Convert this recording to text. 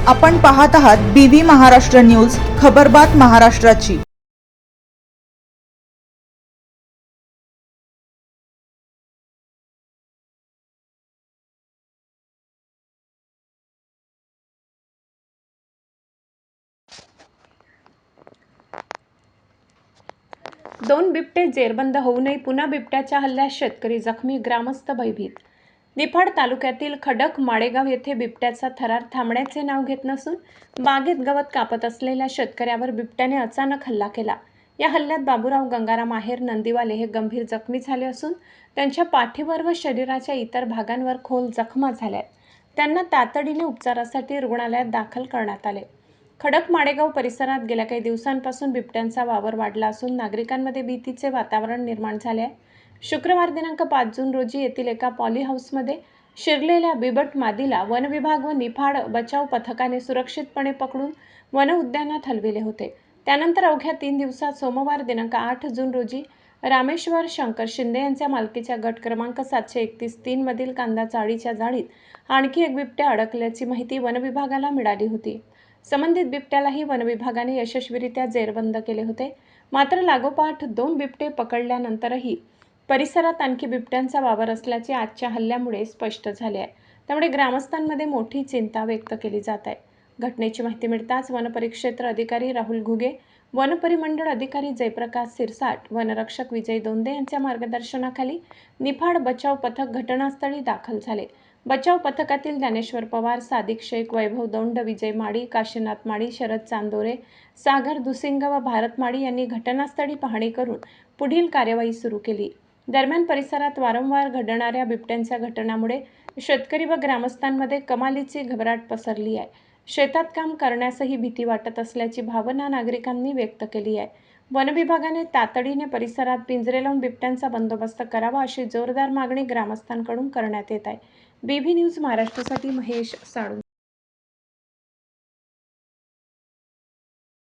आपण पाहत आहात BV महाराष्ट्र न्यूज, खबरबात महाराष्ट्राची। दोन बिबटे जेरबंद होऊनही पुन्हा बिबट्याच्या हल्ल्यात शेतकरी जखमी, ग्रामस्थ भयभीत। निफाड तालुक्यातील खडक माडेगाव येथे बिबट्याचा थरार थांबण्याचे नाव घेत नसून बागेत गवत कापत असलेल्या शेतकऱ्यावर बिबट्याने अचानक हल्ला केला। या हल्ल्यात बाबूराव गंगाराम आहेर नंदीवाले हे गंभीर जखमी झाले असून त्यांच्या पाठीवर व शरीराच्या इतर भागांवर खोल जखमा झाल्या। त्यांना तातडीने उपचारासाठी रुग्णालयात दाखल करण्यात आले। खडक माडेगाव परिसरात गेल्या काही दिवसांपासून बिबट्यांचा वावर वाढला असून नागरिकांमध्ये भीतीचे वातावरण निर्माण झाले आहे। शुक्रवार दिनांक 5 जून रोजी येथील एका पॉली हाऊसमध्ये शिरलेल्या बिबट मादीला वन विभाग व निफाड बचाव पथकाने सुरक्षितपणे पकडून वन उद्यानात हलविले होते। त्यानंतर अवघ्या 3 दिवसात सोमवार दिनांक 8 जून रोजी रामेश्वर शंकर शिंदे यांच्या मालकीच्या गट क्रमांक 731-3 मधील कांदा चाळीच्या जाळीत आणखी एक बिबट्या अडकल्याची माहिती वन विभागाला मिळाली होती। संबंधित बिबट्यालाही वन विभागाने यशस्वीरित्या जेरबंद केले होते। मात्र लागोपाठ 2 बिबटे पकडल्यानंतरही परिसरात आणखी बिबट्यांचा वावर असल्याचे आजच्या हल्ल्यामुळे स्पष्ट झाले आहे। त्यामुळे ग्रामस्थांमध्ये मोठी चिंता व्यक्त केली जात आहे। घटनेची माहिती मिळताच वनपरिक्षेत्र अधिकारी राहुल घुगे, वनपरिमंडळ अधिकारी जयप्रकाश सिरसाट, वनरक्षक विजय दोंदे यांच्या मार्गदर्शनाखाली निफाड बचाव पथक घटनास्थळी दाखल झाले। बचाव पथकातील ज्ञानेश्वर पवार, सादिक शेख, वैभव दौंड, विजय माडी, काशीनाथ माडी, शरद चांदोरे, सागर दुसिंग व भारत माडी यांनी घटनास्थळी पाहणी करून पुढील कार्यवाही सुरू केली। दरम्यान परिसरात वारंवार घडणाऱ्या बिबट्यांच्या घटनांमुळे शेतकरी व ग्रामस्थांमध्ये कमालीची घबराट पसरली आहे। शेतात काम करण्यासही भीती वाटत असल्याची भावना नागरिकांनी व्यक्त केली आहे। वन विभागाने तातडीने परिसरात पिंजरे लावून बिबट्यांचा बंदोबस्त करावा अशी जोरदार मागणी ग्रामस्थांकडून करण्यात येत आहे। BV न्यूज महाराष्ट्रासाठी महेश साळुंखे।